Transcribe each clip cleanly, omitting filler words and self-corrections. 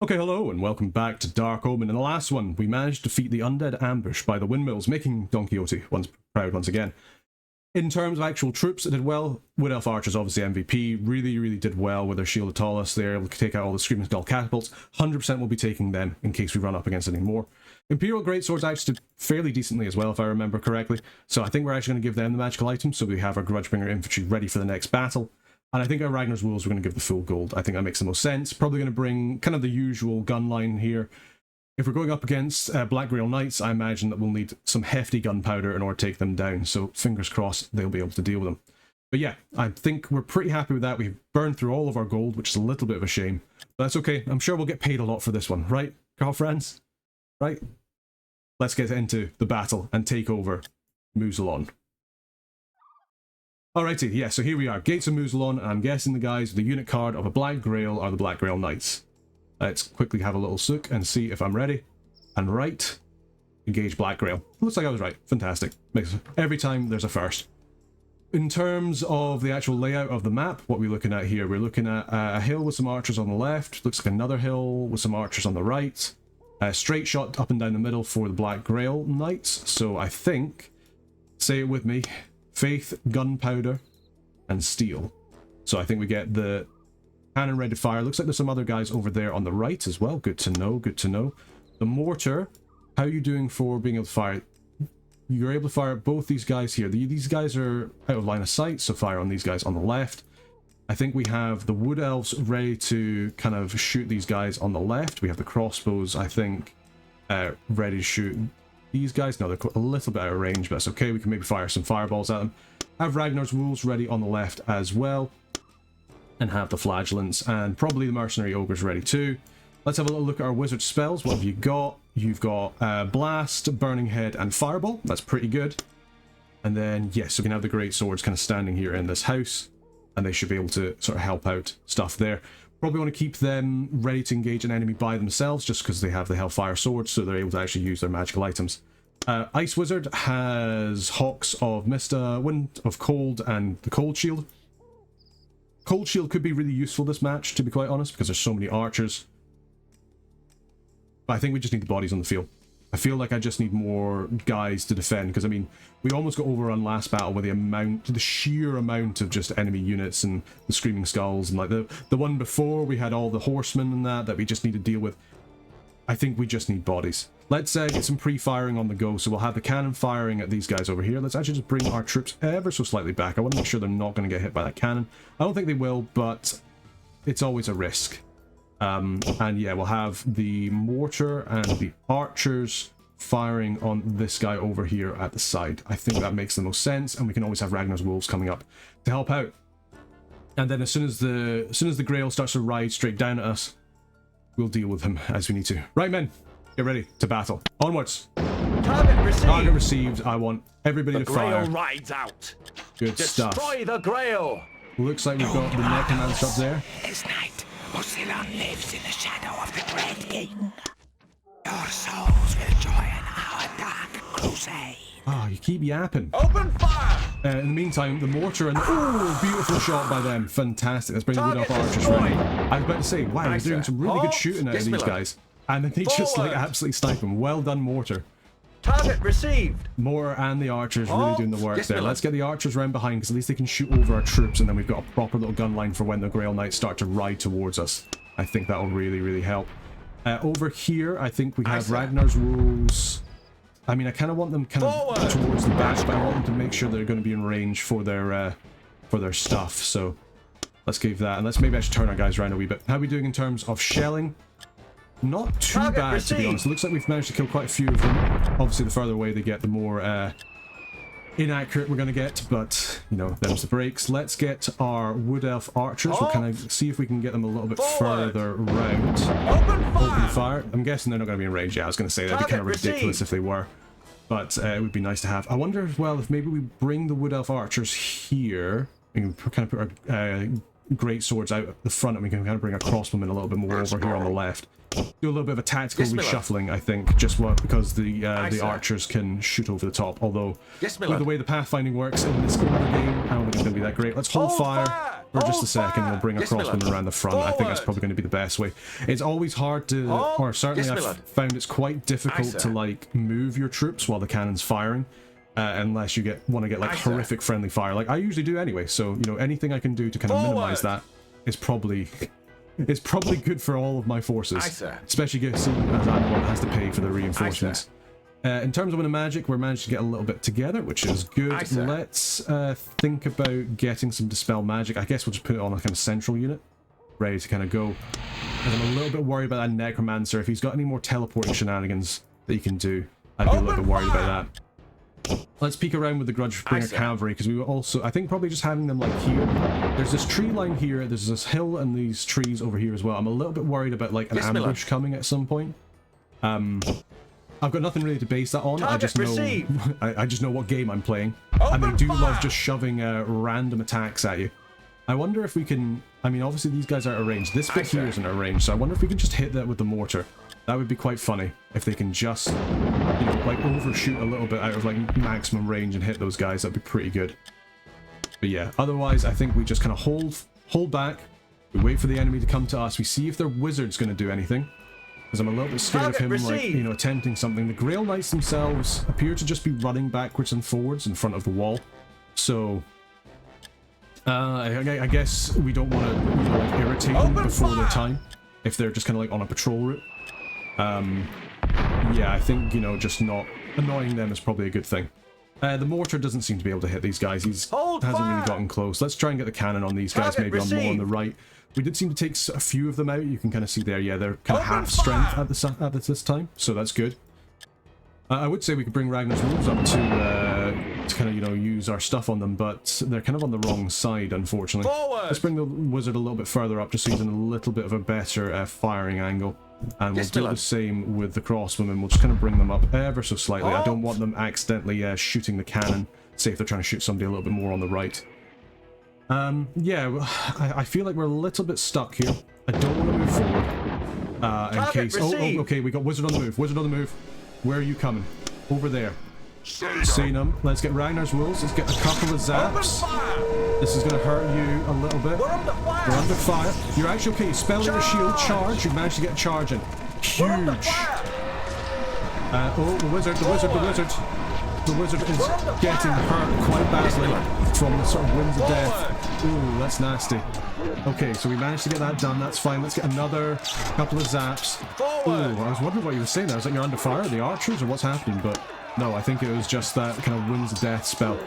Okay, hello and welcome back to Dark Omen. In the last one, we managed to defeat the undead ambush by the windmills, making Don Quixote proud once again. In terms of actual troops, it did well. Wood Elf Archers, obviously MVP, really did well with their Shield of Tallus. They're able to take out all the Screaming Skull catapults. 100% will be taking them in case we run up against any more. Imperial Greatswords actually did fairly decently as well, if I remember correctly. So I think we're actually going to give them the magical items, so we have our Grudgebringer infantry ready for the next battle. And I think our Ragnar's Wolves we're going to give the full gold. I think that makes the most sense. Probably going to bring kind of the usual gun line here. If we're going up against Black Grail Knights, I imagine that we'll need some hefty gunpowder in order to take them down. So fingers crossed they'll be able to deal with them. But yeah, I think we're pretty happy with that. We've burned through all of our gold, which is a little bit of a shame. But that's okay. I'm sure we'll get paid a lot for this one. Right, girlfriends? Right? Let's get into the battle and take over Mousilon. Alrighty, yeah, so here we are, Gates of Mousilon, and I'm guessing the guys with the unit card of a Black Grail are the Black Grail Knights. Let's quickly have a little look and see if I'm ready. And right, engage Black Grail. Looks like I was right, fantastic. Makes every time there's a first. In terms of the actual layout of the map, what we're looking at here, we're looking at a hill with some archers on the left, looks like another hill with some archers on the right, a straight shot up and down the middle for the Black Grail Knights. So I think, say it with me, faith, gunpowder, and steel. So I think we get the cannon ready to fire. Looks like there's some other guys over there on the right as well. Good to know, good to know. The mortar, how are you doing for being able to fire? You're able to fire at both these guys here. These guys are out of line of sight, so fire on these guys on the left. I think we have the wood elves ready to kind of shoot these guys on the left. We have the crossbows, I think, ready to shoot these guys. No, they're a little bit out of range, but that's okay. We can maybe fire some fireballs at them. Have Ragnar's Wolves ready on the left as well. And have the Flagellants and probably the Mercenary Ogres ready too. Let's have a little look at our wizard spells. What have you got? You've got Blast, Burning Head, and Fireball. That's pretty good. And then, yes, we can have the Great Swords kind of standing here in this house. And they should be able to sort of help out stuff there. Probably want to keep them ready to engage an enemy by themselves, just because they have the Hellfire Swords, so they're able to actually use their magical items. Ice Wizard has Hawks of Mist, Wind of Cold, and the Cold Shield. Cold Shield could be really useful this match, to be quite honest, because there's so many archers. But I think we just need the bodies on the field. I feel like I just need more guys to defend, because I mean, we almost got overrun last battle with the sheer amount of just enemy units and the Screaming Skulls, and like the one before we had all the horsemen and that we just need to deal with. I think we just need bodies. Let's get some pre-firing on the go, so we'll have the cannon firing at these guys over here. Let's actually just bring our troops ever so slightly back. I want to make sure they're not going to get hit by that cannon. I don't think they will, but it's always a risk. And yeah, we'll have the mortar and the archers firing on this guy over here at the side. I think that makes the most sense, and we can always have Ragnar's Wolves coming up to help out. And then as soon as the Grail starts to ride straight down at us, we'll deal with him as we need to. Right, men, get ready to battle. Onwards. Target received. Target received. I want everybody to fire. The Grail rides out. Good stuff. Destroy the Grail. Looks like we've got the necromancer up there. This night, Mousilon lives in the shadow of the Great King. Your souls will join our dark crusade. Oh, you keep yapping. Open fire. In the meantime, the mortar and oh, beautiful shot by them. Fantastic. Let's bring the wood elf archers destroyed. ready. I was about to say, wow, Nice, they're doing some really good shooting out of these guys. And then they just like Forward. absolutely snipe them. Well done, mortar. Target received. Mortar and the archers really doing the work Yes, there. Miller. Let's get the archers round behind, because at least they can shoot over our troops, and then we've got a proper little gun line for when the Grail Knights start to ride towards us. I think that'll really help. Over here, I think we have Ragnar's Wolves. I mean, I kind of want them kind of towards the back, but I want them to make sure they're going to be in range for their stuff. So let's give that, and let's maybe actually turn our guys around a wee bit. How are we doing in terms of shelling? Not too bad, to be honest. It looks like we've managed to kill quite a few of them. Obviously, the further away they get, the more inaccurate we're going to get, but, you know, there's the breaks. Let's get our wood elf archers. We'll kind of see if we can get them a little bit further round. Open fire. I'm guessing they're not going to be in range. Yeah, I was going to say that'd be kind of ridiculous if they were, but it would be nice to have. I wonder as well if maybe we bring the wood elf archers here. We can kind of put our great swords out at the front, and we can kind of bring our crossbowmen a little bit more over here on the left. Do a little bit of a tactical reshuffling, I think, just because the archers can shoot over the top. Although, with the way the pathfinding works in this older game, I don't think it's going to be that great. Let's hold fire for just a second. We'll bring our crossbowmen around the front. I think that's probably going to be the best way. It's always hard to, or certainly I've found it's quite difficult to like move your troops while the cannon's firing. Unless you want to get like horrific friendly fire, like I usually do anyway. So you know, anything I can do to kind of minimize that is probably good for all of my forces, especially seeing as I'm the one that has to pay for the reinforcements. In terms of winning magic, we're managed to get a little bit together, which is good. Let's think about getting some dispel magic. I guess we'll just put it on a kind of central unit, ready to kind of go. And I'm a little bit worried about that necromancer. If he's got any more teleporting shenanigans that he can do, I'd be a little bit worried about that. Let's peek around with the Grudgebringer cavalry, because we were also, I think, probably just having them like here. There's this tree line here, there's this hill and these trees over here as well. I'm a little bit worried about like an ambush coming at some point. I've got nothing really to base that on. I just know I just know what game I'm playing, and they do love just shoving random attacks at you. I wonder if we can, I mean, obviously these guys are at a range. This bit here isn't at a range, so I wonder if we can just hit that with the mortar. That would be quite funny if they can just, you know, like overshoot a little bit out of like maximum range and hit those guys. That'd be pretty good. But yeah, otherwise I think we just kind of hold back. We wait for the enemy to come to us. We see if their wizard's going to do anything, because I'm a little bit scared of him, like, you know, attempting something. The Grail Knights themselves appear to just be running backwards and forwards in front of the wall. So I guess we don't want to, you know, like, irritate them before their time if they're just kind of like on a patrol route. Yeah, I think, you know, just not annoying them is probably a good thing. The mortar doesn't seem to be able to hit these guys. He hasn't really gotten close. Let's try and get the cannon on these guys, maybe on more on the right. We did seem to take a few of them out. You can kind of see there, yeah, they're kind of half strength at this time, so that's good. I would say we could bring Ragnar's Wolves up to kind of, you know, use our stuff on them, but they're kind of on the wrong side, unfortunately. Let's bring the wizard a little bit further up, just so he's in a little bit of a better firing angle. And we'll do the same with the crossbowmen. We'll just kind of bring them up ever so slightly. I don't want them accidentally shooting the cannon, say if they're trying to shoot somebody a little bit more on the right. Yeah, I feel like we're a little bit stuck here. I don't want to move forward. In case... Oh, okay, we got wizard on the move. Wizard on the move. Where are you coming? Over there. Seen him. Let's get Ragnar's Wolves. Let's get a couple of zaps. This is going to hurt you a little bit. We're under fire. You're actually okay. Spelling the shield. Charge. You've managed to get a charge in. Huge. Oh, the wizard. The wizard is getting hurt quite badly from the sort of winds of death. Ooh, that's nasty. Okay, so we managed to get that done. That's fine. Let's get another couple of zaps. Ooh, I was wondering what you were saying there. I was like, you're under fire, the archers, or what's happening? But no, I think it was just that kind of winds of death spell.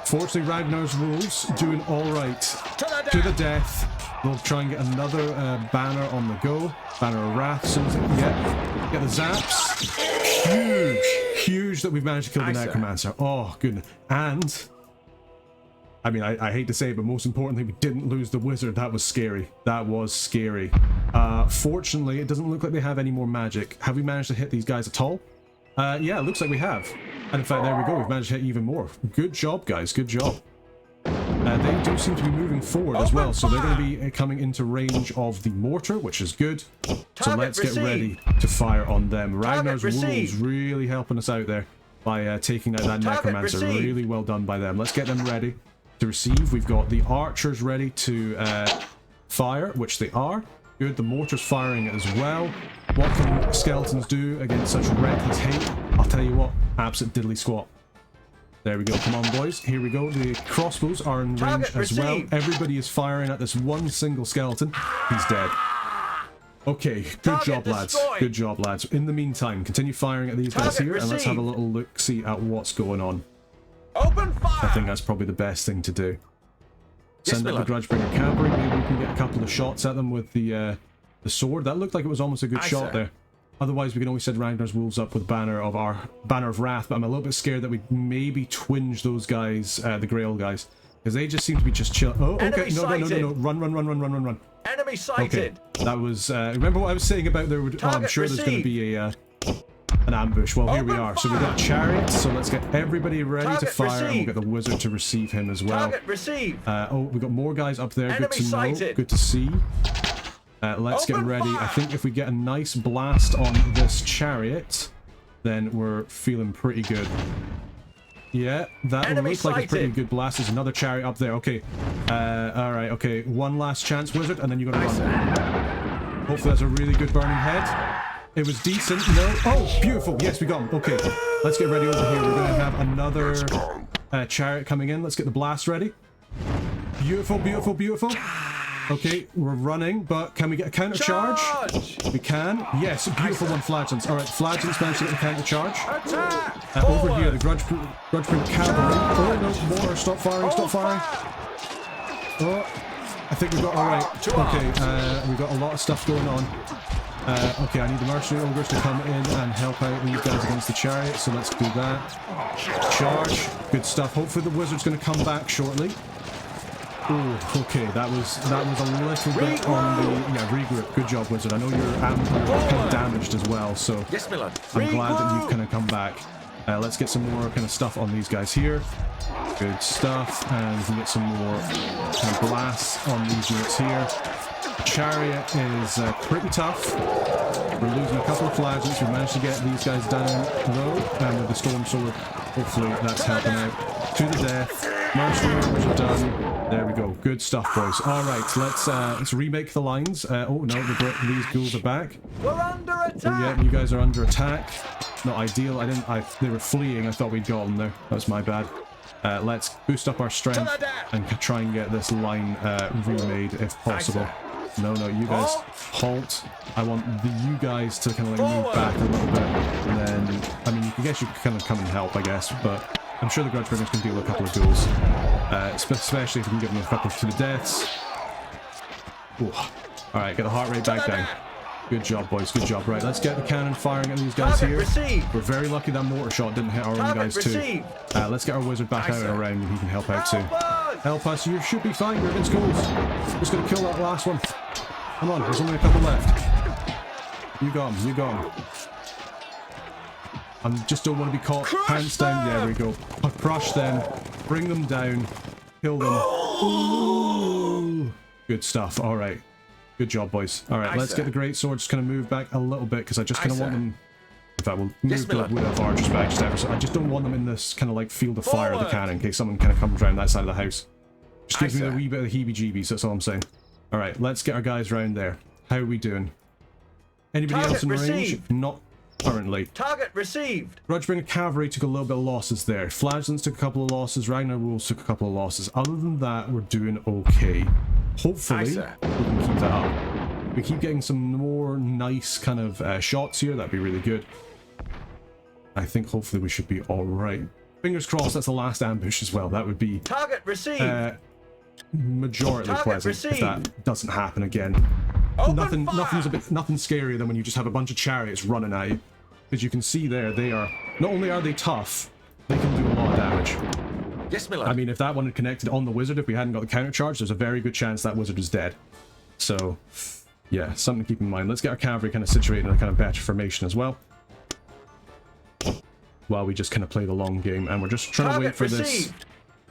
Fortunately, Ragnar's Wolves doing all right. To the death. We'll try and get another banner on the go. Banner of Wrath, as soon as it can get the zaps. Huge that we've managed to kill the necromancer. Oh, goodness. And I mean, I hate to say it, but most importantly, we didn't lose the wizard. That was scary. That was scary. Fortunately, it doesn't look like they have any more magic. Have we managed to hit these guys at all? Yeah, it looks like we have. And in fact, there we go. We've managed to hit even more. Good job, guys. Good job. They do seem to be moving forward as well, so they're going to be coming into range of the mortar, which is good. So let's get ready to fire on them. Ragnar's Wolves really helping us out there by taking out that necromancer. Really well done by them. Let's get them ready to receive. We've got the archers ready to fire, which they are. Good, the mortar's firing as well. What can skeletons do against such reckless hate? I'll tell you what, absolute diddly squat. There we go, come on boys, here we go. The crossbows are in range as well. Everybody is firing at this one single skeleton. He's dead. Okay, good job lads, good job lads. In the meantime, continue firing at these guys here, and let's have a little look-see at what's going on. Open fire! I think that's probably the best thing to do. Send up the Grudgebringer cavalry, maybe we can get a couple of shots at them with the sword. That looked like it was almost a good shot there. Otherwise, we can always send Ragnar's Wolves up with Banner of Wrath, but I'm a little bit scared that we maybe twinge those guys, the Grail guys, because they just seem to be just chill. Oh, okay, no, run. Enemy sighted. Okay, that was. Remember what I was saying about there would? Oh, I'm sure there's going to be a an ambush. Well, here we are. So we've got a chariot, so let's get everybody ready to Target fire, and we'll received. get the wizard to receive him as well. Target received. Oh, we've got more guys up there. Good Enemy to know. sighted. Good to see. Let's get Open ready. I fire. think if we get a nice blast on this chariot, then we're feeling pretty good. Yeah, that Enemy looks like a pretty sighted. good blast. There's another chariot up there. Okay. Alright, okay. One last chance, wizard, and then you gotta run. Hopefully that's a really good burning head. It was decent. No. Oh, beautiful. Yes, we got him. Okay. Let's get ready over here. We're going to have another chariot coming in. Let's get the blast ready. Beautiful, beautiful, beautiful. Okay, we're running, but can we get a counter charge? We can. Yes, beautiful one, Flagellants. Alright, Flagellants managed to get the counter charge. Attack. Over here, the Grudgeproof Cavalry. Oh, no, more. Stop firing, stop firing. Oh, I think we got alright. Okay, we got a lot of stuff going on. Okay, I need the mercenary ogres to come in and help out these guys against the chariot, so let's do that. Charge. Good stuff. Hopefully the wizard's going to come back shortly. Oh, okay, that was a little bit on the... Yeah, regroup. Good job, wizard. I know you're kind of damaged as well, so Yes, my lord. I'm glad that you've kind of come back. Let's get some more kind of stuff on these guys here. Good stuff, and we can get some more kind of blasts on these units here. The chariot is pretty tough. We're losing a couple of flagellants. We managed to get these guys down low, and with the storm sword, hopefully that's helping out. To the death. Mercenary are done. There we go. Good stuff, boys. All right, let's remake the lines. Oh no, these ghouls are back. We're under attack. Oh, yeah, you guys are under attack. Not ideal. They were fleeing. I thought we'd got them there. That was my bad. Let's boost up our strength and try and get this line remade if possible. No, you guys halt. I want you guys to kind of like move back a little bit, and then I mean, I guess you can kind of come and help, I guess, but I'm sure the Grudgebringers can deal with a couple of ghouls, especially if we can give them a couple to the deaths. All right, get the heart rate back down. Good job, boys. Good job. Right, let's get the cannon firing at these guys here. We're very lucky that mortar shot didn't hit our own guys too. Let's get our wizard back out and around, and he can help out too. Help us. You should be fine. You're against ghouls. Just gonna kill that last one. Come on, there's only a couple left. You got him. You got him. I just don't want to be caught pants down. There we go. Crush them. Bring them down. Kill them. Ooh. Good stuff. All right. Good job, boys. All right, let's get the great swords kind of move back a little bit because I just kind of want them. In fact, we'll move the wood elf archers back just ever so. I just don't want them in this kind of like field of fire of the cannon in case someone kind of comes around that side of the house. Just gives me a wee bit of heebie-jeebies. That's all I'm saying. All right, let's get our guys round there. How are we doing? Anybody else in range? Not currently. Target received. Grudgebringer Cavalry took a little bit of losses there. Flagellants took a couple of losses. Ragnar Wolves took a couple of losses. Other than that, we're doing okay. Hopefully, we can keep that up. We keep getting some more nice kind of shots here. That'd be really good. I think hopefully we should be all right. Fingers crossed that's the last ambush as well. That would be target received. Majority pleasant if that doesn't happen again. Nothing scarier than when you just have a bunch of chariots running at you. As you can see there, they are not only are they tough, they can do a lot of damage. Yes, my lord. I mean, if that one had connected on the wizard, if we hadn't got the counter charge, there's a very good chance that wizard was dead. So, yeah, something to keep in mind. Let's get our cavalry kind of situated in a kind of better formation as well. While we just kind of play the long game, and we're just trying to wait for this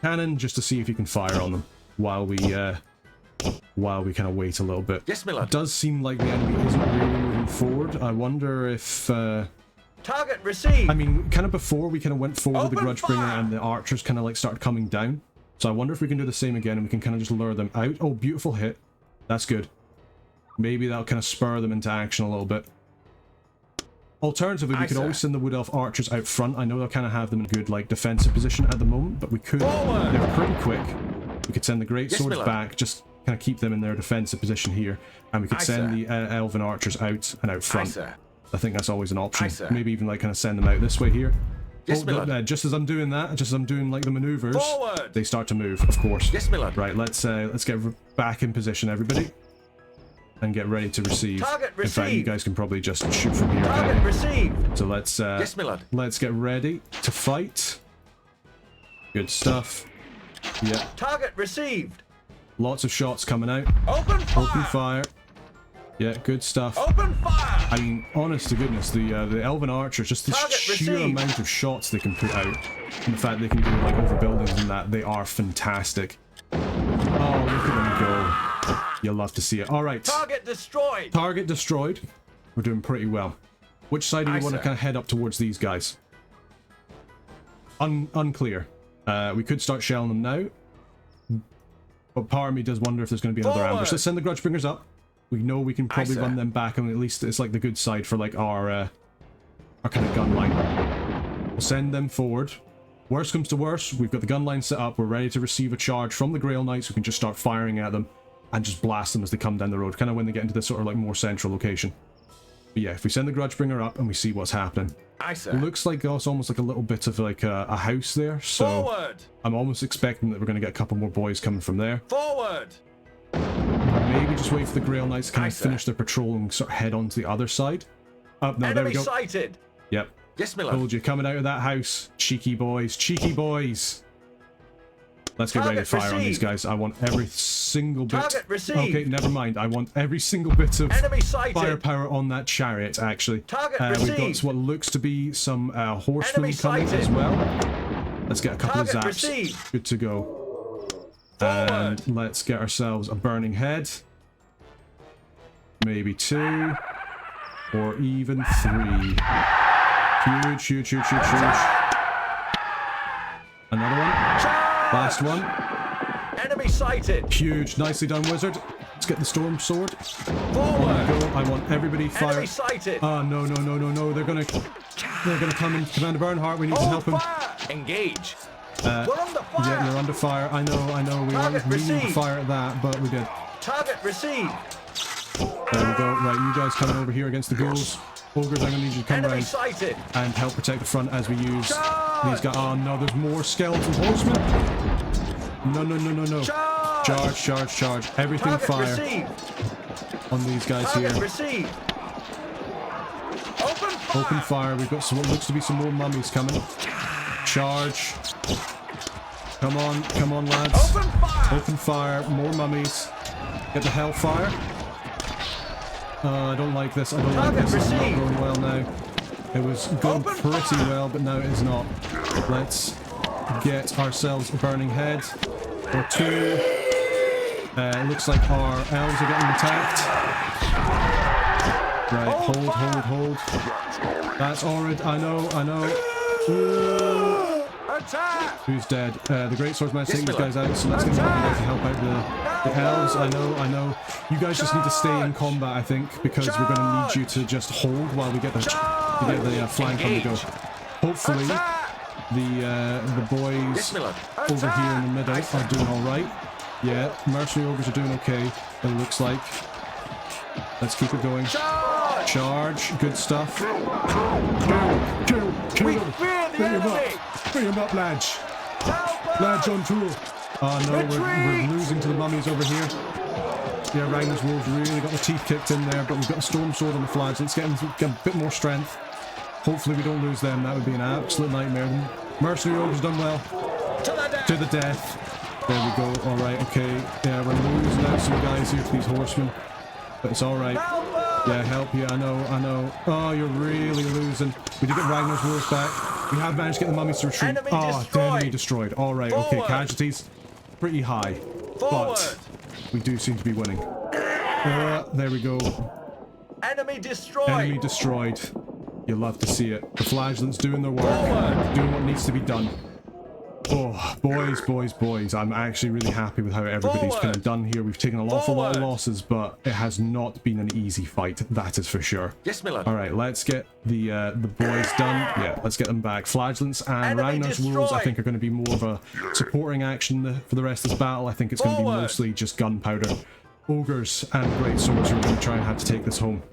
cannon just to see if you can fire on them while we kind of wait a little bit. Yes, my lord. It does seem like the enemy isn't really moving forward. I wonder if target received. I mean, kind of before we kind of went forward with the Grudgebringer and the archers kind of like started coming down. So I wonder if we can do the same again and we can kind of just lure them out. Oh, beautiful hit. That's good. Maybe that'll kind of spur them into action a little bit. Alternatively, we could always send the Wood Elf archers out front. I know they'll kind of have them in a good like defensive position at the moment, but we could. They're pretty quick. We could send the great swords back, just kind of keep them in their defensive position here, and we could send the elven archers out and out front. I think that's always an option. Maybe even like kind of send them out this way here. Just as I'm doing that, just as I'm doing like the maneuvers, they start to move, of course. Yes, my lord. Right, let's get back in position, everybody, and get ready to receive. In fact, you guys can probably just shoot from here. Target received. So let's yes, my lord. Let's get ready to fight. Good stuff. Yeah. Target received. Lots of shots coming out. Open fire. Open fire. Yeah, good stuff. Open fire! I mean, honest to goodness, the elven archers, just the Target sheer received. amount of shots they can put out, and the fact they can do like over buildings and that, they are fantastic. Oh, look at them go. You'll love to see it. All right. Target destroyed! Target destroyed. We're doing pretty well. Which side do we Aye, want to sir. kind of head up towards these guys? Unclear. We could start shelling them now. But part of me does wonder if there's going to be another ambush. Forward. Let's send the Grudgebringers up. We know we can probably sir. run them back, and at least it's like the good side for like our kind of gun line. We'll send them forward. Worst comes to worst, we've got the gun line set up. We're ready to receive a charge from the Grail Knights. We can just start firing at them and just blast them as they come down the road, kind of when they get into this sort of like more central location. But yeah, if we send the Grudgebringer up and we see what's happening. Aye, sir. It looks like it's almost like a little bit of like a house there, so Forward! I'm almost expecting that we're going to get a couple more boys coming from there. Forward! Maybe just wait for the Grail Knights to kind Aye, of sir. finish their patrol and sort of head on to the other side. Oh, no, there we Enemy go. sighted! Yep, Yes, my lord. told you, coming out of that house. Cheeky boys, cheeky boys. Let's get ready to Target fire on these received. guys. I want every single bit. Target received. Okay, never mind. I want every single bit of Enemy sighted! firepower on that chariot, actually. Target We've got received. what looks to be some horsemen Enemy coming sighted. as well. Let's get a couple Target of zaps. received. Good to go. Forward! And let's get ourselves a burning head. Maybe 2. Or even 3. Huge, huge, huge, huge, huge. Another one. Charge! Last one. Enemy sighted! Huge. Nicely done, wizard. Let's get the storm sword. Forward! Go. I want everybody Enemy fire. sighted! Oh, no, no, no, no, no. They're gonna come in. Commander Bernhardt, we need to Hold help him. fire! Engage! We're under fire! Yeah, you're under fire. I know, I know. We Target weren't meaning to received. fire at that, but we did. Target received! There we go. Right, you guys coming over here against the ghouls. Ogres, I'm gonna need you to come Enemy around sighted! and help protect the front as we use Charge! these guys. Oh no, there's more skeleton horsemen. No, no, no, no, no. Charge! Charge, charge, charge. Everything Target fire received! on these guys Target here. received! Open fire! Open fire. We've got some, what looks to be some more mummies coming. Charge. Come on, lads. Open fire! Open fire. More mummies. Get the hellfire. I don't like this. I don't like Target this. It's not received. going well now. It was going Open pretty fire. well, but now it is not. Let's get ourselves a burning head or 2. It looks like our elves are getting attacked. Right, hold. That's horrid. I know. Ooh. Attack! Who's dead? The Great Swordsman's Yes, taking these my guys lord. out, so let's get them over there to help out the elves. I know. You guys just need to stay in Charge! combat, I think, because we're going to need you to just hold while we get the flank on the go. Engage. Hopefully, Attack! the boys Yes, my lord. over here in the middle Aye, sir. are doing all right. Yeah, mercenary ogres are doing okay. It looks like. Let's keep it going. Charge! Charge, good stuff. Kill We them. fear the Bring him enemy! up. Bring him up, lads. Help Lads us! on tour. Oh no, we're Retreat! losing to the mummies over here. Yeah, Ragnar's Wolves really got the teeth kicked in there, but we've got a storm sword on the flags. Let's get a bit more strength. Hopefully we don't lose them. That would be an absolute nightmare. The mercenary ogres done well. To the death. There we go. All right, okay. Yeah, we're losing out some guys here to these horsemen, but it's all right. Help us! Yeah, help you. I know. Oh, you're really losing. We did get Ragnar's Wolves back. We have managed to get the mummies to retreat. Enemy Oh, destroyed. enemy destroyed. All right, okay. Forward. Casualties pretty high, Forward! but we do seem to be winning. There we go. Enemy destroyed! Enemy destroyed. You'll love to see it. The flagellants doing their work, Forward. doing what needs to be done. Oh, boys. I'm actually really happy with how everybody's Forward. kind of done here. We've taken an awful lot of Forward. losses, but it has not been an easy fight. That is for sure. Yes, my lord. All right, let's get the boys done. Yeah, let's get them back. Flagellants and Enemy Ragnar's Wolves, I destroyed. think, are going to be more of a supporting action for the rest of this battle. I think it's going to be Forward. mostly just gunpowder. Ogres and great swords are going to try and have to take this home.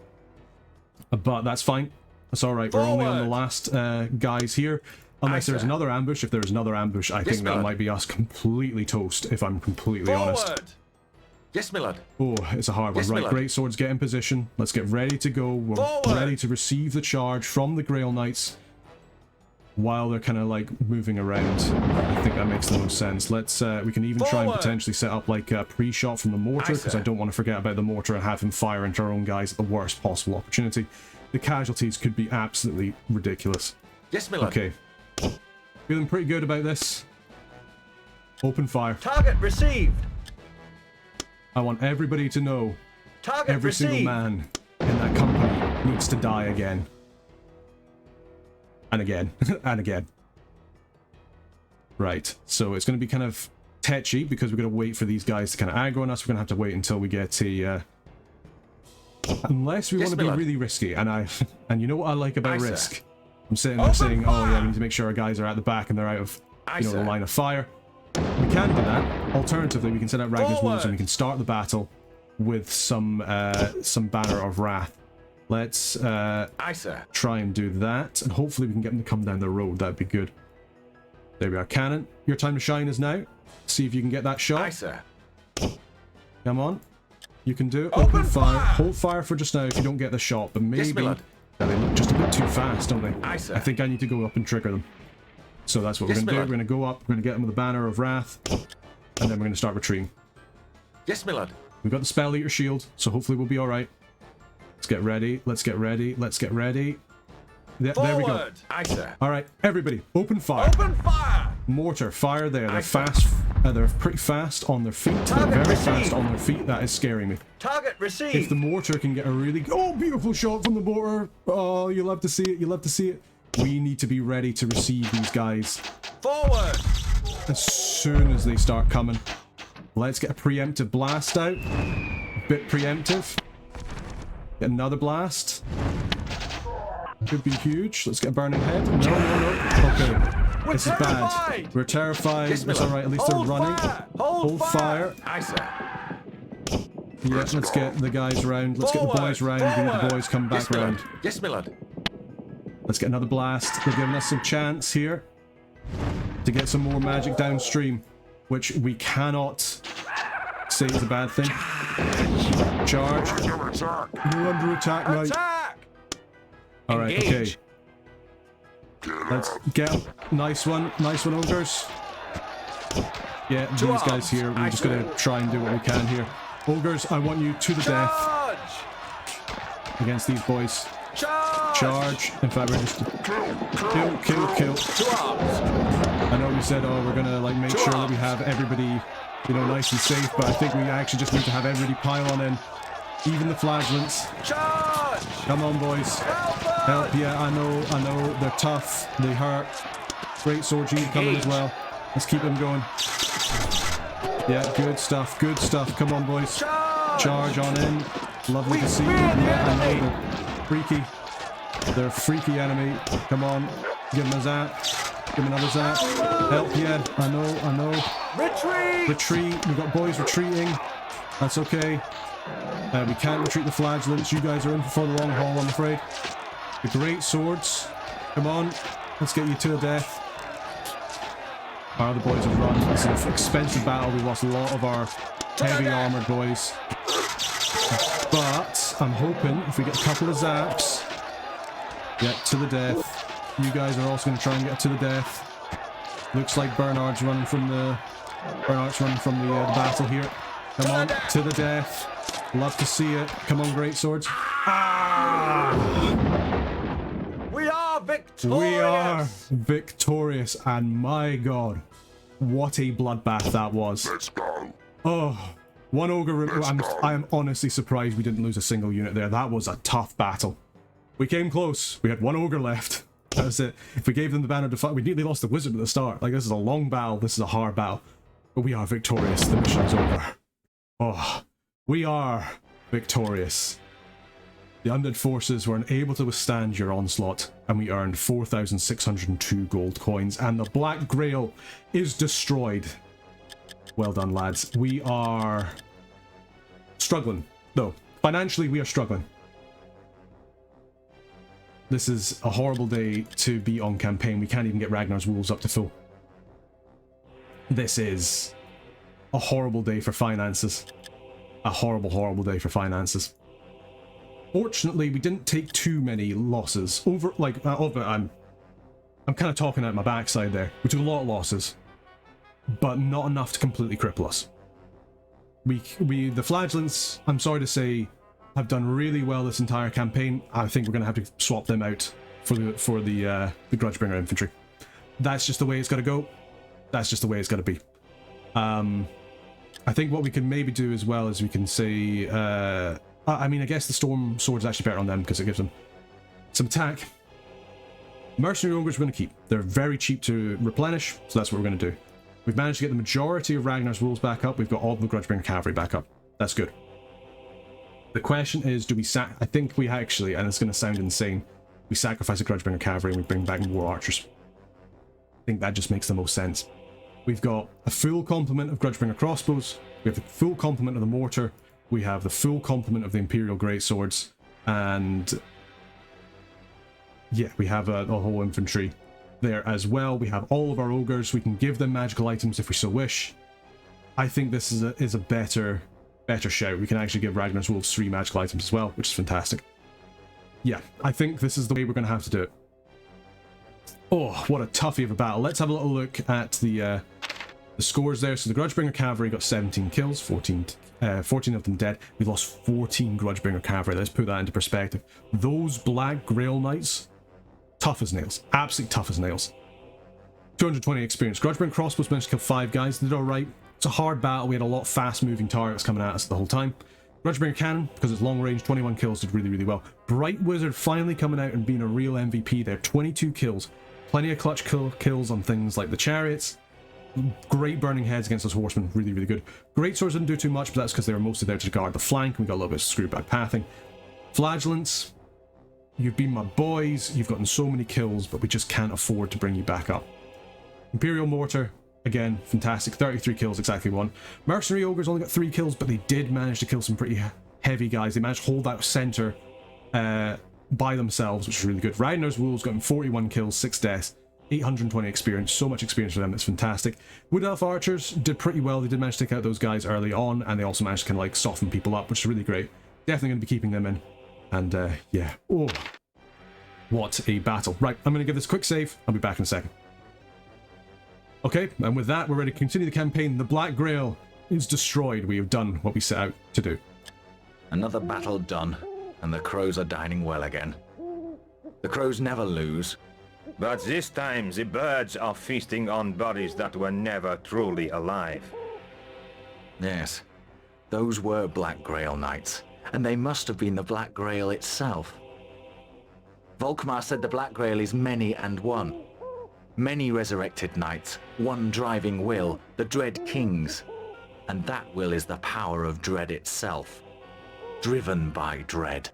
But that's fine. That's all right. We're only on the Forward. last guys here. Unless Aye, there's sir. another ambush. If there's another ambush, I think my that lord. might be us completely toast, if I'm completely honest. Forward! Yes, my lord. Oh, it's a hard one. Yes, my Right, lord. great swords, get in position. Let's get ready to go. We're Forward. ready to receive the charge from the Grail Knights. while they're kind of like moving around. I think that makes the most sense. Let's we can even try and Forward. potentially set up like a pre-shot from the mortar, because I don't want to forget about the mortar and have him fire into our own guys at the worst possible opportunity. The casualties could be absolutely ridiculous. Yes, my lord. Okay, feeling pretty good about this. Open fire. Target received. I want everybody to know Target every received. single man in that company needs to die again. And again. And again. Right, so it's going to be kind of tetchy because we're going to wait for these guys to kind of aggro on us. We're going to have to wait until we get a... unless we Yes, want to be my lord. really risky, and you know what I like about Aye, sir. risk? I'm sitting there Open saying, oh yeah, fire! we need to make sure our guys are at the back and they're out of Aye, the sir. line of fire. We can do that. Alternatively, we can set out Ragnar's Wolves Forward! and we can start the battle with some Banner of Wrath. Let's Aye, sir. try and do that, and hopefully we can get them to come down the road. That'd be good. There we are. Cannon, your time to shine is now. See if you can get that shot. Aye, sir. Come on. You can do it. Open fire. fire! Hold fire for just now if you don't get the shot, but maybe... Yes, my lord. Yeah, they look just a bit too fast, don't they? Aye, sir. I think I need to go up and trigger them. So that's what Yes, we're my going to do. lord. We're going to go up, we're going to get them with a Banner of Wrath, and then we're going to start retreating. Yes, my lord. We've got the Spell Eater shield, so hopefully we'll be alright. Let's get ready. Let's get ready. Let's get ready. Yeah, there we go. Forward. Aye, sir. Alright, everybody, open fire. Open fire. Mortar, fire there. They're Aye, sir. fast. They're pretty fast on their feet. They're Target very fast received. on their feet. That is scaring me. Target If received. the mortar can get a really... Oh, beautiful shot from the mortar. Oh, you love to see it. You love to see it. We need to be ready to receive these guys Forward. as soon as they start coming. Let's get a preemptive blast out. A bit preemptive. Get another blast. Could be huge. Let's get a burning head. No, no, no. Okay. We're This is bad. terrified. We're terrified. Yes, my It's lord. alright. At least they're Hold running. fire. Hold fire. Aye, sir. Yeah, let's get the guys round. Let's get the boys Forward. round. We need the Forward. boys come back Yes, my round. lord. Yes, my lord. Let's get another blast. They're giving us some chance here to get some more magic downstream, which we cannot say is a bad thing. Charge. You're under attack, mate. Attack. Alright, okay. Engage. Let's get him. Nice one, ogres. Yeah, To these guys arms. here, we're Aye, just sir. gonna try and do what we can here. Ogres, I want you to the death Charge. against these boys. Charge. Charge. In fact, we're just... Kill. To arms. I know we said, oh, we're gonna like make sure that we have everybody, you know, nice and safe, but I think we actually just need to have everybody pile on in. Even the flagellants. Charge. Come on, boys. Help, yeah, I know. They're tough. They hurt. Great sword G coming as well. Let's keep them going. Yeah, good stuff. Come on, boys. Charge on in. Lovely to see you. Yeah, I know. They're freaky. They're a freaky enemy. Come on. Give them a zap. Give them another zap. Help, yeah. I know. Retreat. Retreat. We've got boys retreating. That's okay. We can't retreat the flagellants. You guys are in for the long haul, I'm afraid. The great swords. Come on. Let's get you to the death. Our other boys have run. It's an expensive battle. We lost a lot of our heavy armoured boys. But I'm hoping if we get a couple of zaps, get to the death. You guys are also going to try and get to the death. Looks like Bernard's running from the battle here. Come on, to the death. Love to see it. Come on, great swords. We are victorious. We are victorious, and my god, what a bloodbath that was. Let's go. Oh, one ogre. I am honestly surprised we didn't lose a single unit there. That was a tough battle. We came close. We had one ogre left. That was it. If we gave them the banner to fight, we nearly lost the wizard at the start. Like, this is a long battle. This is a hard battle. But we are victorious. The mission's over. Oh, we are victorious. The undead forces were unable to withstand your onslaught, and we earned 4,602 gold coins, and the Black Grail is destroyed. Well done, lads. We are struggling, though. Financially, we are struggling. This is a horrible day to be on campaign. We can't even get Ragnar's Wolves up to full. This is a horrible day for finances. A horrible, horrible day for finances. Fortunately, we didn't take too many losses. I'm kind of talking out my backside there. We took a lot of losses, but not enough to completely cripple us. The Flagellants, I'm sorry to say, have done really well this entire campaign. I think we're going to have to swap them out for the Grudgebringer infantry. That's just the way it's got to go. That's just the way it's got to be. I think what we can maybe do as well is we can say, I mean, I guess the Storm Sword's actually better on them because it gives them some attack. Mercenary Ogres we're going to keep. They're very cheap to replenish, so that's what we're going to do. We've managed to get the majority of Ragnar's Wolves back up. We've got all the Grudgebringer Cavalry back up. That's good. The question is, do we I think we actually, and it's going to sound insane, we sacrifice the Grudgebringer Cavalry and we bring back War Archers. I think that just makes the most sense. We've got a full complement of Grudgebringer Crossbows. We have the full complement of the Mortar. We have the full complement of the Imperial Greatswords. And yeah, we have a whole infantry there as well. We have all of our Ogres. We can give them magical items if we so wish. I think this is a better shout. We can actually give Ragnar's Wolves 3 magical items as well, which is fantastic. Yeah, I think this is the way we're going to have to do it. Oh, what a toughie of a battle. Let's have a little look at the scores there. So the Grudgebringer Cavalry got 17 kills, 14 of them dead. We lost 14 Grudgebringer Cavalry. Let's put that into perspective. Those Black Grail Knights, tough as nails. Absolutely tough as nails. 220 experience. Grudgebringer Crossbows managed to kill 5 guys. They did alright. It's a hard battle. We had a lot of fast-moving targets coming at us the whole time. Grudgebringer Cannon, because it's long range, 21 kills, did really, really well. Bright Wizard finally coming out and being a real MVP there. 22 kills. Plenty of clutch kills on things like the chariots. Great burning heads against those horsemen. Really, really good. Great swords didn't do too much, but that's because they were mostly there to guard the flank. We got a little bit screwed by pathing. Flagellants, you've been my boys. You've gotten so many kills, but we just can't afford to bring you back up. Imperial Mortar, again, fantastic. 33 kills, exactly 1. Mercenary Ogres only got 3 kills, but they did manage to kill some pretty heavy guys. They managed to hold that center by themselves, which is really good. Ragnar's Wolves got 41 kills, 6 deaths, 820 experience. So much experience for them, that's fantastic. Wood Elf Archers did pretty well. They did manage to take out those guys early on, and they also managed to kind of like soften people up, which is really great. Definitely going to be keeping them in. And yeah, oh, what a battle. Right, I'm going to give this a quick save. I'll be back in a second. Okay, and with that, we're ready to continue the campaign. The Black Grail is destroyed. We have done what we set out to do. Another battle done, and the crows are dining well again. The crows never lose. But this time the birds are feasting on bodies that were never truly alive. Yes, those were Black Grail Knights, and they must have been the Black Grail itself. Volkmar said the Black Grail is many and one. Many resurrected knights, one driving will, the Dread Kings. And that will is the power of Dread itself. Driven by Dread.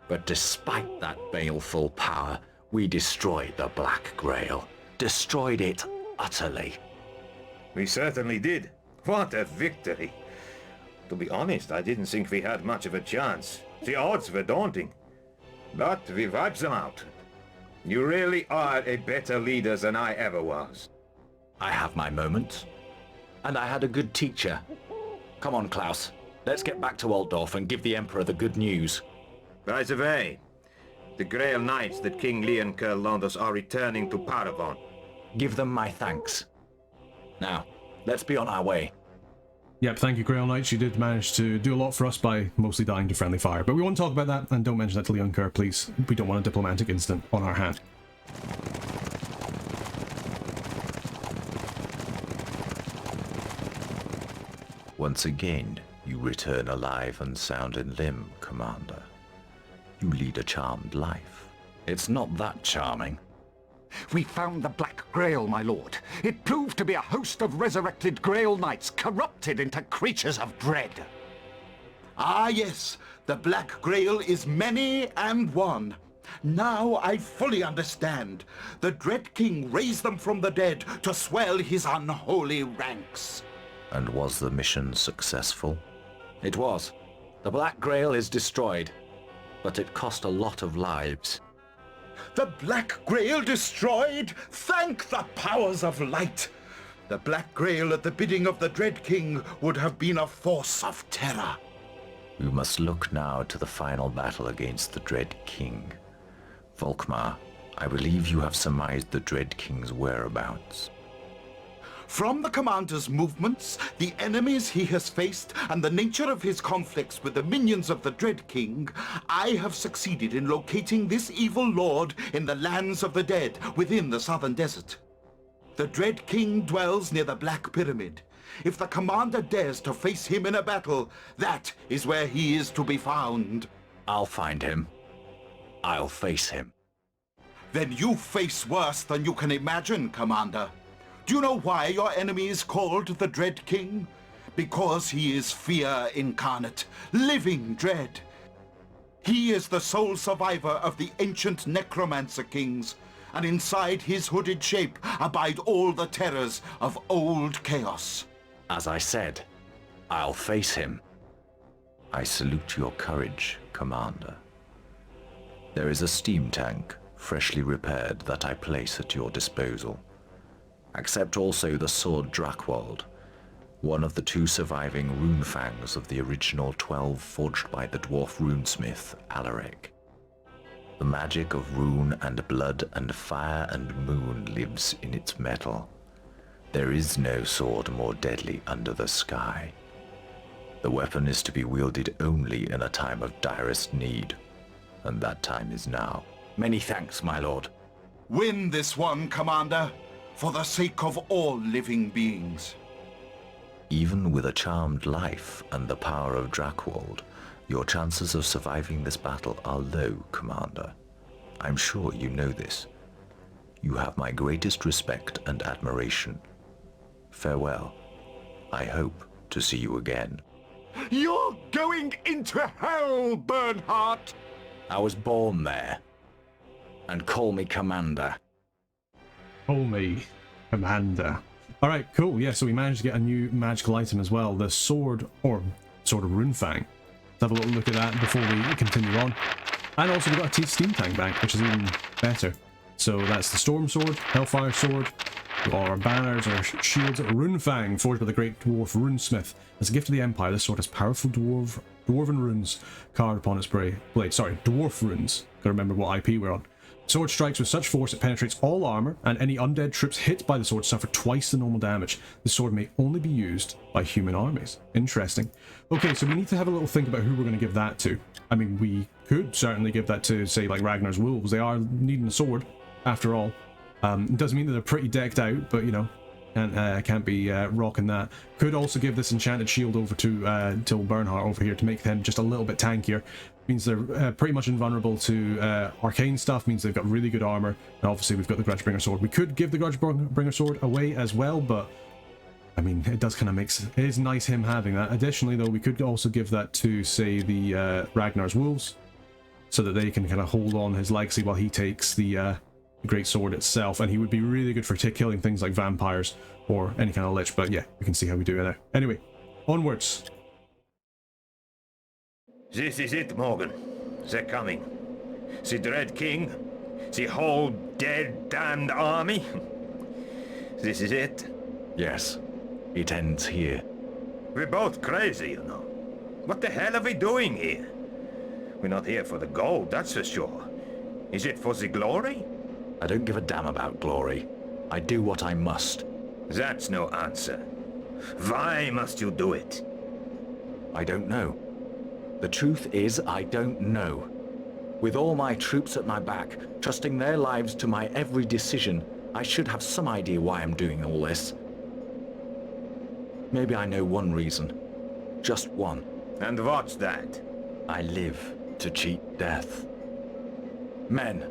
But despite that baleful power, we destroyed the Black Grail. Destroyed it utterly. We certainly did. What a victory. To be honest, I didn't think we had much of a chance. The odds were daunting. But we wiped them out. You really are a better leader than I ever was. I have my moments. And I had a good teacher. Come on, Klaus. Let's get back to Altdorf and give the Emperor the good news. By the way, the Grail Knights that King Leoncoeur loaned us are returning to Paravon. Give them my thanks. Now, let's be on our way. Yep, thank you, Grail Knights. You did manage to do a lot for us by mostly dying to friendly fire. But we won't talk about that, and don't mention that to Leoncoeur, please. We don't want a diplomatic incident on our hand. Once again, you return alive and sound in limb, Commander. You lead a charmed life. It's not that charming. We found the Black Grail, my lord. It proved to be a host of resurrected Grail Knights corrupted into creatures of dread. Ah, yes. The Black Grail is many and one. Now I fully understand. The Dread King raised them from the dead to swell his unholy ranks. And was the mission successful? It was. The Black Grail is destroyed, but it cost a lot of lives. The Black Grail destroyed? Thank the powers of light! The Black Grail at the bidding of the Dread King would have been a force of terror. We must look now to the final battle against the Dread King. Volkmar, I believe you have surmised the Dread King's whereabouts. From the commander's movements, the enemies he has faced, and the nature of his conflicts with the minions of the Dread King, I have succeeded in locating this evil lord in the lands of the dead within the southern desert. The Dread King dwells near the Black Pyramid. If the commander dares to face him in a battle, that is where he is to be found. I'll find him. I'll face him. Then you face worse than you can imagine, Commander. Do you know why your enemy is called the Dread King? Because he is fear incarnate, living dread. He is the sole survivor of the ancient necromancer kings, and inside his hooded shape abide all the terrors of old chaos. As I said, I'll face him. I salute your courage, Commander. There is a steam tank, freshly repaired, that I place at your disposal. Accept also the sword Drakwold, one of the 2 surviving rune fangs of the original 12 forged by the dwarf runesmith, Alaric. The magic of rune and blood and fire and moon lives in its metal. There is no sword more deadly under the sky. The weapon is to be wielded only in a time of direst need, and that time is now. Many thanks, my lord. Win this one, Commander, for the sake of all living beings. Even with a charmed life and the power of Drakwold, your chances of surviving this battle are low, Commander. I'm sure you know this. You have my greatest respect and admiration. Farewell. I hope to see you again. You're going into hell, Bernhardt! I was born there. And call me Commander. Call me Commander. Alright, cool. Yeah, so we managed to get a new magical item as well. The sword, or sword of Runefang. Let's have a little look at that before we continue on. And also we got a steam tank back, which is even better. So that's the Storm Sword, Hellfire Sword, our banners, our shields, Runefang, forged by the great dwarf runesmith. As a gift to the Empire, this sword has powerful dwarven runes carved upon its blade. Sorry, dwarf runes. Gotta remember what IP we're on. Sword strikes with such force it penetrates all armor, and any undead troops hit by the sword suffer twice the normal damage. The sword may only be used by human armies. Interesting. Okay, so we need to have a little think about who we're going to give that to. I mean, we could certainly give that to, say, like Ragnar's Wolves. They are needing a sword, after all. It does mean that they're pretty decked out, but, you know, can't be rocking that. Could also give this enchanted shield over to Bernhardt over here to make them just a little bit tankier. Means they're pretty much invulnerable to arcane stuff, means they've got really good armor, and obviously we've got the Grudgebringer sword. We could give the Grudgebringer sword away as well, but I mean, it does kind of it is nice him having that. Additionally though, we could also give that to, say, the Ragnar's Wolves, so that they can kind of hold on his legacy while he takes the great sword itself, and he would be really good for killing things like vampires or any kind of lich. But yeah, we can see how we do it now. Anyway, onwards. This is it, Morgan. They're coming. The Dread King. The whole dead, damned army. This is it. Yes, it ends here. We're both crazy, you know. What the hell are we doing here? We're not here for the gold, that's for sure. Is it for the glory? I don't give a damn about glory. I do what I must. That's no answer. Why must you do it? I don't know. The truth is, I don't know. With all my troops at my back, trusting their lives to my every decision, I should have some idea why I'm doing all this. Maybe I know one reason. Just one. And what's that? I live to cheat death. Men,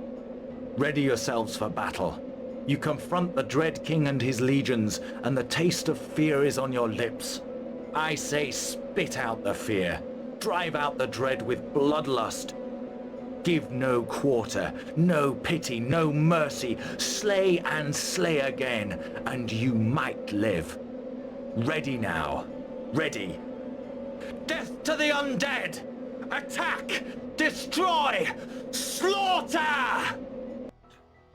ready yourselves for battle. You confront the Dread King and his legions, and the taste of fear is on your lips. I say spit out the fear. Drive out the dread with bloodlust. Give no quarter, no pity, no mercy. Slay and slay again, and you might live. Ready now. Ready. Death to the undead! Attack! Destroy! Slaughter!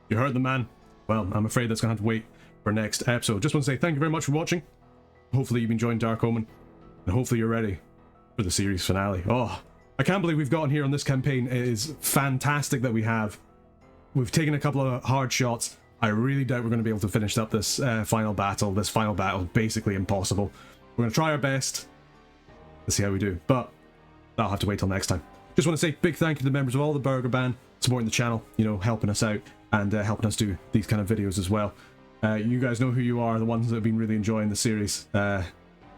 You heard the man. Well, I'm afraid that's going to have to wait for next episode. Just want to say thank you very much for watching. Hopefully you've enjoyed Dark Omen, and hopefully you're ready for the series finale. Oh, I can't believe we've gotten here on this campaign. It is fantastic that we have. we've taken a couple of hard shots. I really doubt we're going to be able to finish up this final battle. This final battle is basically impossible. We're going to try our best. Let's see how we do, but I'll have to wait till next time. Just want to say big thank you to the members of all the Burger Band supporting the channel, you know, helping us out and helping us do these kind of videos as well. You guys know who you are, the ones that have been really enjoying the series.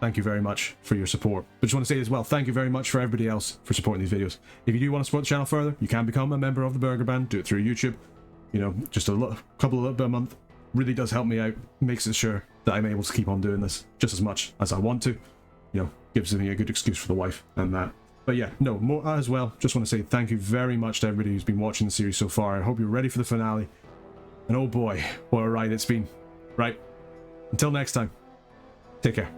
Thank you very much for your support. But just want to say as well, thank you very much for everybody else for supporting these videos. If you do want to support the channel further, you can become a member of the Burger Band. Do it through YouTube. You know, just a little bit a month really does help me out. Makes it sure that I'm able to keep on doing this just as much as I want to. You know, gives me a good excuse for the wife and that. But yeah, no, more as well. Just want to say thank you very much to everybody who's been watching the series so far. I hope you're ready for the finale. And oh boy, what a ride it's been. Right, until next time, take care.